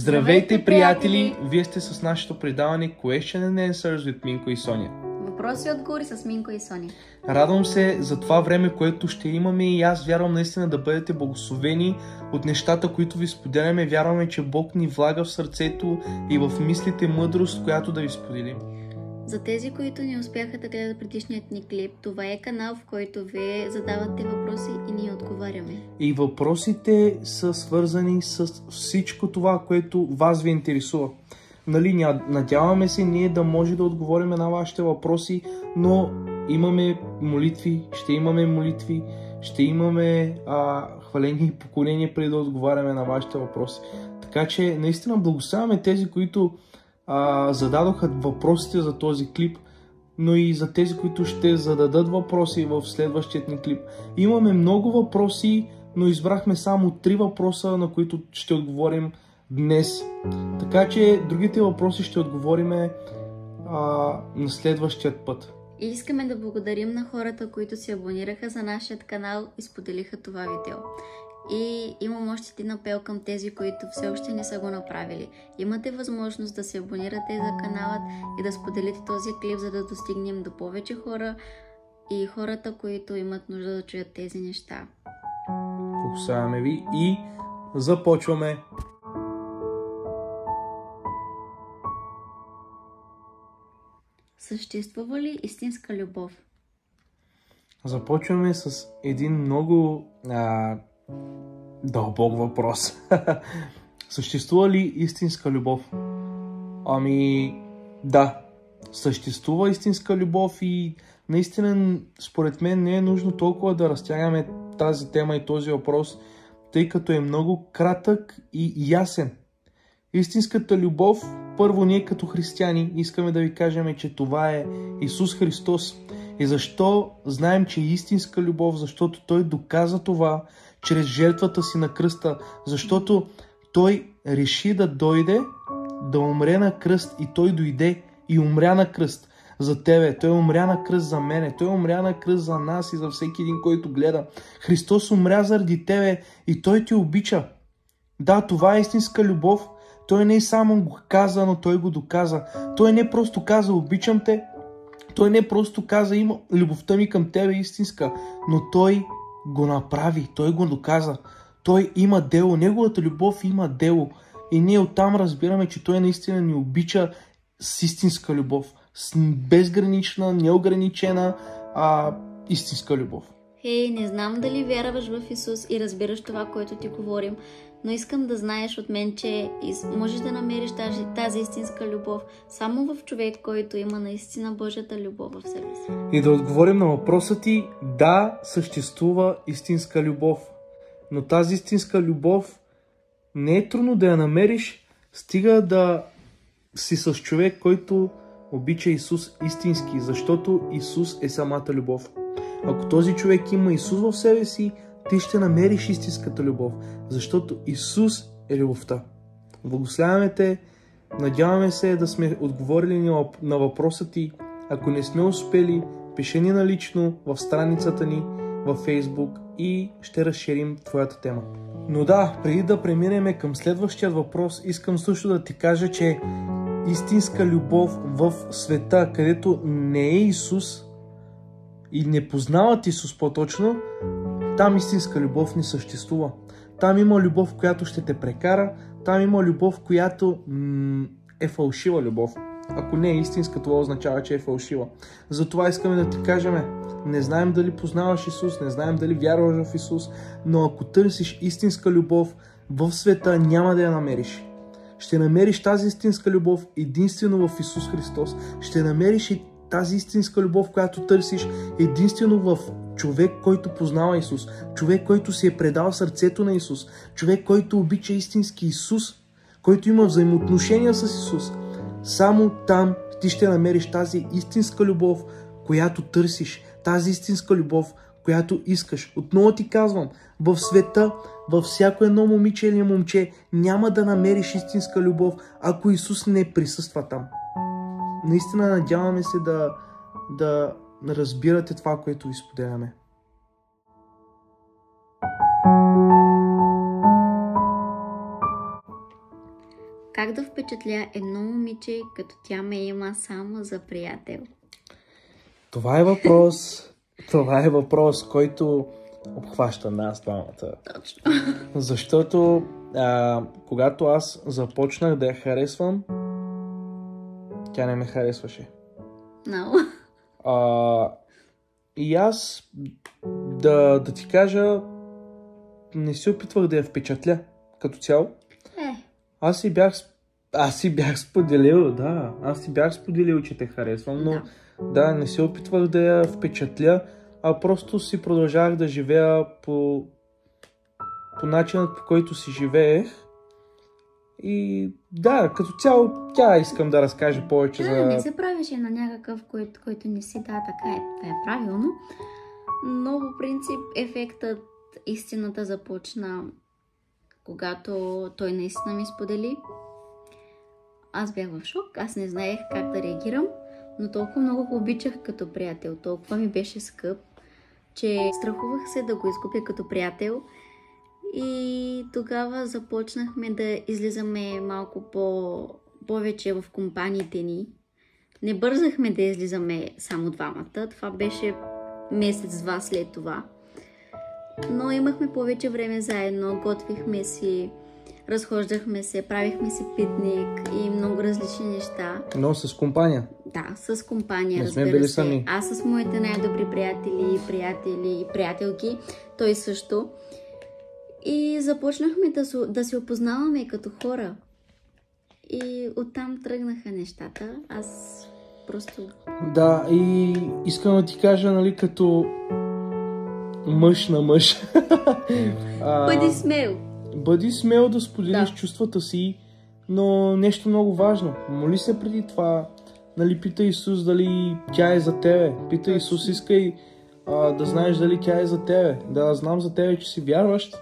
Здравейте, приятели! Вие сте с нашето предаване Question and Answers with Минко и Соня. Въпроси и отговори с Минко и Соня. Радвам се за това време, което ще имаме и аз вярвам наистина да бъдете благословени от нещата, които ви споделяме. Вярваме, че Бог ни влага в сърцето и в мислите мъдрост, която да ви споделим. За тези, които не успяха да гледат предишният ни клип, това е канал, в който вие задавате въпроси и ние отговаряме. И въпросите са свързани с всичко това, което вас ви интересува. Надяваме се ние да може да отговорим на вашите въпроси, но имаме молитви, ще имаме хваление и поколение преди да отговаряме на вашите въпроси. Така че наистина благославяме тези, които зададоха въпросите за този клип, но и за тези, които ще зададат въпроси в следващия ни клип. Имаме много въпроси, но избрахме само 3 въпроса, на които ще отговорим днес. Така че другите въпроси ще отговориме на следващия път. И искаме да благодарим на хората, които се абонираха за нашия канал и споделиха това видео. И имам още един апел към тези, които все още не са го направили. Имате възможност да се абонирате за каналът и да споделите този клип, за да достигнем до повече хора и хората, които имат нужда да чуят тези неща. Благославяме ви и започваме! Съществува ли истинска любов? Започваме с един много дълбок въпрос. Съществува ли истинска любов? Да, съществува истинска любов и наистина според мен не е нужно толкова да разтягаме тази тема и този въпрос, тъй като е много кратък и ясен. Истинската любов, първо ние като християни искаме да ви кажем, че това е Исус Христос. И защо знаем, че е истинска любов? Защото Той доказа това чрез жертвата си на кръста. Защото Той реши да дойде, да умре на кръст и Той дойде и умря на кръст за тебе. Той умря на кръст за мене. Той умря на кръст за нас и за всеки един, който гледа. Христос умря заради тебе и Той те обича. Да, това е истинска любов. Той не само го каза, но Той го доказа. Той не просто каза обичам те, Той не просто каза любовта ми към тебе е истинска, но Той го направи, Той го доказа. Той има дело, Неговата любов има дело. И ние оттам разбираме, че Той наистина ни обича с истинска любов, с безгранична, неограничена, истинска любов. Хей, не знам дали вярваш в Исус и разбираш това, което ти говорим, но искам да знаеш от мен, че можеш да намериш тази истинска любов само в човек, който има наистина Божията любов в себе си. И да отговорим на въпроса ти, да, съществува истинска любов. Но тази истинска любов не е трудно да я намериш, стига да си с човек, който обича Исус истински, защото Исус е самата любов. Ако този човек има Исус в себе си, ти ще намериш истинската любов, защото Исус е любовта. Благославяме те, надяваме се да сме отговорили на въпроса ти. Ако не сме успели, пиши ни налично в страницата ни във Facebook и ще разширим твоята тема. Но да, преди да преминем към следващия въпрос, искам също да ти кажа, че истинска любов в света, където не е Исус и не познават Исус по-точно, там истинска любов не съществува. Там има любов, която ще те прекара, там има любов, която е фалшива любов. Ако не е истинска, това означава, че е фалшива. Затова искаме да ти кажем, не знаем дали познаваш Исус, не знаем дали вярваш в Исус, но ако търсиш истинска любов в света, няма да я намериш. Ще намериш тази истинска любов единствено в Исус Христос. Ще намериш и тази истинска любов, която търсиш единствено в човек, който познава Исус, човек, който се е предал сърцето на Исус, човек, който обича истински Исус, който има взаимоотношения с Исус. Само там ти ще намериш тази истинска любов, която търсиш, тази истинска любов, която искаш. Отново ти казвам, в света, във всяко едно момиче или момче няма да намериш истинска любов, ако Исус не присъства там. Наистина надяваме се да разбирате това, което ви споделяме. Как да впечатля едно момиче, като тя ме има само за приятел? Това е въпрос. Това е въпрос, който обхваща нас двамата. Точно. Защото когато аз започнах да я харесвам, тя не ме харесваше. No. И аз, да ти кажа, не се опитвах да я впечатля като цяло. Аз си бях споделил, че те харесвам, но да, не се опитвах да я впечатля, а просто си продължавах да живея по начинът, по който си живеех. И да, като цяло тя искам да разкаже повече за... Не се правеше на някакъв, който не си, така е, това е правилно. Но по принцип ефектът, истината започна, когато той наистина ми сподели. Аз бях в шок, аз не знаех как да реагирам, но толкова много го обичах като приятел, толкова ми беше скъп, че страхувах се да го изгубя като приятел. И тогава започнахме да излизаме малко повече в компаниите ни. Не бързахме да излизаме само двамата. Това беше месец-два след това. Но имахме повече време заедно, готвихме си, разхождахме се, правихме си питник и много различни неща. Но с компания? Да, с компания, не сме били сами. Аз с моите най-добри приятели и приятелки, той също. И започнахме да се опознаваме като хора. И оттам тръгнаха нещата. Аз просто... Да, и искам да ти кажа, нали, като мъж на мъж. Бъди смел. Бъди смел да споделиш чувствата си, но нещо много важно. Моли се преди това, нали, пита Исус дали тя е за тебе. Пита Исус, искай да знаеш дали тя е за тебе. Да знам за тебе, че си вярващ.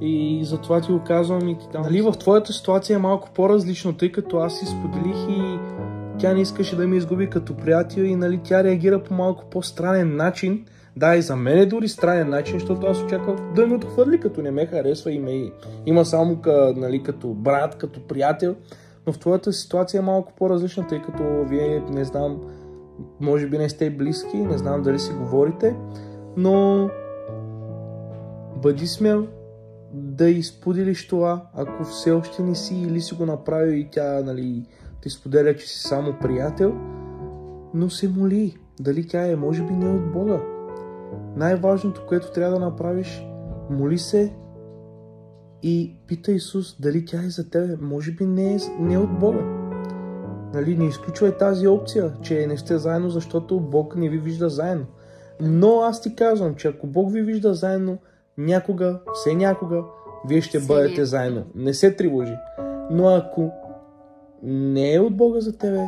И затова ти го казвам и ти дам. Нали, в твоята ситуация е малко по-различно, тъй като аз си споделих и тя не искаше да ме изгуби като приятел и нали, тя реагира по малко по-странен начин. Да, и за мен е дори странен начин, защото аз очаквах да ме отхвърли, като не ме харесва и има само нали, като брат, като приятел. Но в твоята ситуация е малко по-различна, тъй като вие, не знам, може би не сте близки, не знам дали си говорите, но бъди смел да изподелиш това, ако все още не си или си го направил и тя, нали, ти споделя, че си само приятел, но се моли, дали тя е, може би не от Бога. Най-важното, което трябва да направиш, моли се и пита Исус дали тя е за тебе, може би не е от Бога. Нали, не изключвай тази опция, че не сте заедно, защото Бог не ви вижда заедно. Но аз ти казвам, че ако Бог ви вижда заедно, някога, все някога, вие ще бъдете заедно. Не се тревожи. Но ако не е от Бога за тебе,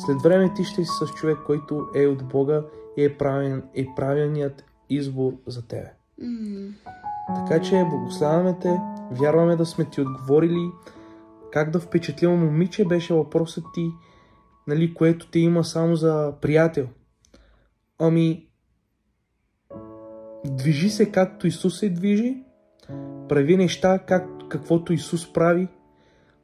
след време ти ще си с човек, който е от Бога и е правилният избор за тебе. Така че благославяме те, вярваме да сме ти отговорили. Как да впечатлим момиче беше въпросът ти, нали, което те има само за приятел. Ами, движи се както Исус се движи, прави неща каквото Исус прави,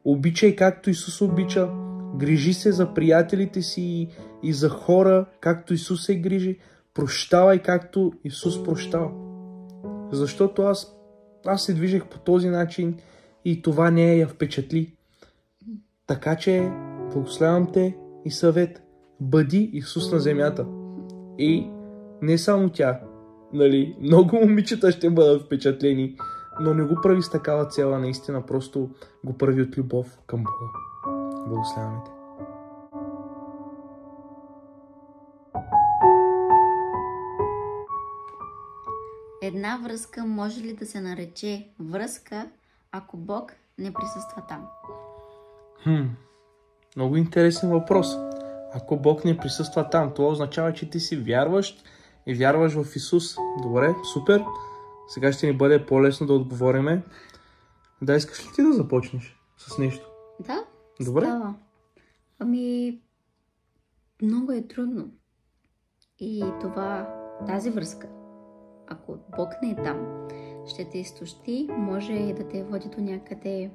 обичай както Исус обича, грижи се за приятелите си и за хора както Исус се грижи, прощавай както Исус прощава. Защото аз се движех по този начин и това не я впечатли. Така че благославям те и съвет. Бъди Исус на земята. И не само тя. Нали, много момичета ще бъдат впечатлени, но не го прави с такава цела, наистина, просто го прави от любов към Бога. Благославяме те. Една връзка може ли да се нарече връзка, ако Бог не присъства там? Много интересен въпрос. Ако Бог не присъства там, това означава, че ти си вярващ и вярваш в Исус. Добре, супер. Сега ще ни бъде по-лесно да отговориме. Да, искаш ли ти да започнеш с нещо? Да, добре. Става. Ами, много е трудно. И тази връзка, ако Бог не е там, ще те изтощи, може и да те води до някъде,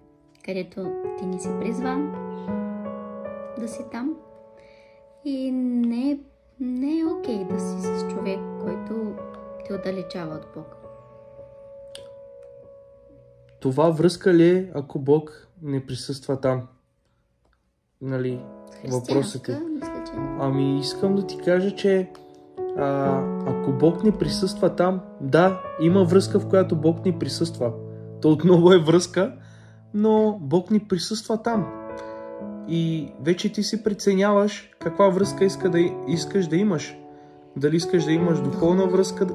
където ти не си призван да си там. И не е окей да си с човек, който те отдалечава от Бог. Това връзка ли е, ако Бог не присъства там? Нали, въпросът е. Мисля, че... Ами искам да ти кажа, че ако Бог не присъства там, да, има връзка, в която Бог не присъства. То отново е връзка, но Бог не присъства там. И вече ти си преценяваш каква връзка искаш да имаш. Дали искаш да имаш духовна връзка,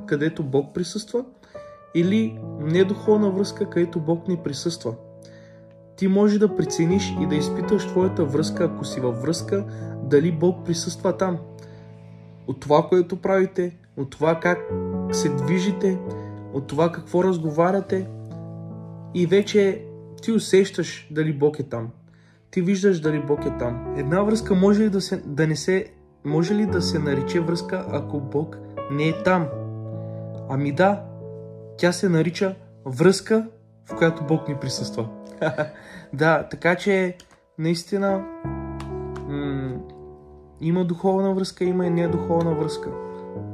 където Бог присъства, или недуховна връзка, където Бог не присъства. Ти може да прецениш и да изпиташ твоята връзка, ако си във връзка, дали Бог присъства там. От това, което правите, от това как се движите, от това какво разговаряте, и вече ти усещаш дали Бог е там. Ти виждаш дали Бог е там. Една връзка може ли да се нарече връзка, ако Бог не е там? Ами да, тя се нарича връзка, в която Бог не присъства. Да, така че наистина има духовна връзка, има и недуховна връзка.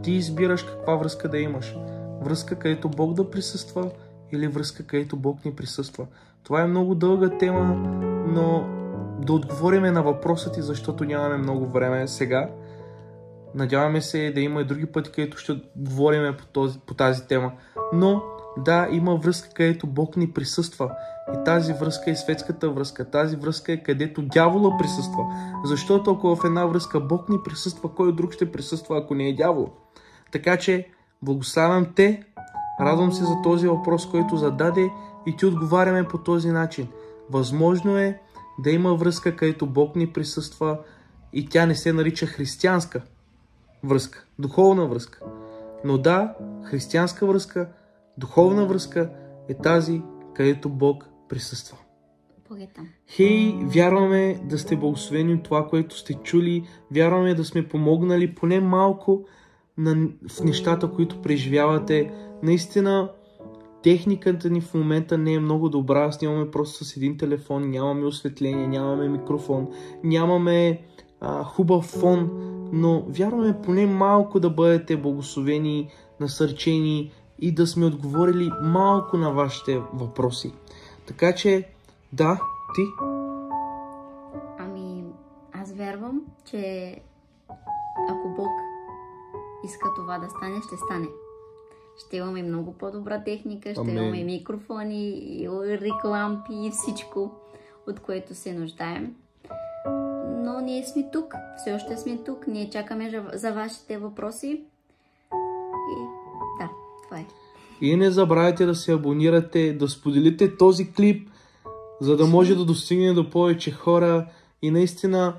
Ти избираш каква връзка да имаш. Връзка, където Бог да присъства, или връзка, където Бог не присъства. Това е много дълга тема, но да отговориме на въпроса ти, защото нямаме много време сега. Надяваме се да има и други пъти, където ще говорим по тази тема. Но да, има връзка, където Бог ни присъства. И тази връзка е светската връзка. Тази връзка е където дявола присъства. Защото ако в една връзка Бог ни присъства, кой друг ще присъства, ако не е дявол? Така че благославям те. Радвам се за този въпрос, който зададе, и ти отговаряме по този начин. Възможно е да има връзка, където Бог ни присъства и тя не се нарича християнска връзка, духовна връзка. Но да, християнска връзка, духовна връзка е тази, където Бог присъства. Хей, вярваме да сте благословени от това, което сте чули. Вярваме да сме помогнали поне малко в нещата, които преживявате. Наистина, техниката ни в момента не е много добра. Снимаме просто с един телефон, нямаме осветление, нямаме микрофон, нямаме хубав фон, но вярваме поне малко да бъдете благословени, насърчени и да сме отговорили малко на вашите въпроси. Така че, да, ти? Ами, аз вярвам, че ако Бог иска това да стане, ще стане. Ще имаме много по-добра техника, ще имаме микрофони, реклампи и всичко, от което се нуждаем. Но ние сме тук, все още сме тук, ние чакаме за вашите въпроси. И да, това е. И не забравяйте да се абонирате, да споделите този клип, за да може да достигне до повече хора. И наистина,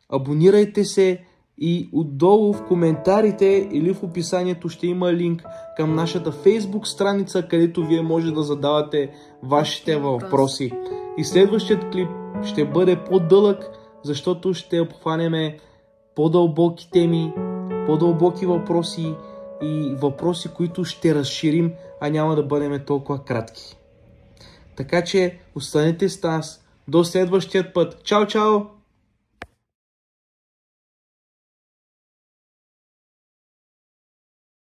абонирайте се. И отдолу в коментарите или в описанието ще има линк към нашата Facebook страница, където вие може да задавате вашите въпроси. И следващият клип ще бъде по-дълъг, защото ще обхванем по-дълбоки теми, по-дълбоки въпроси и въпроси, които ще разширим, а няма да бъдем толкова кратки. Така че останете с нас. До следващият път. Чао, чао!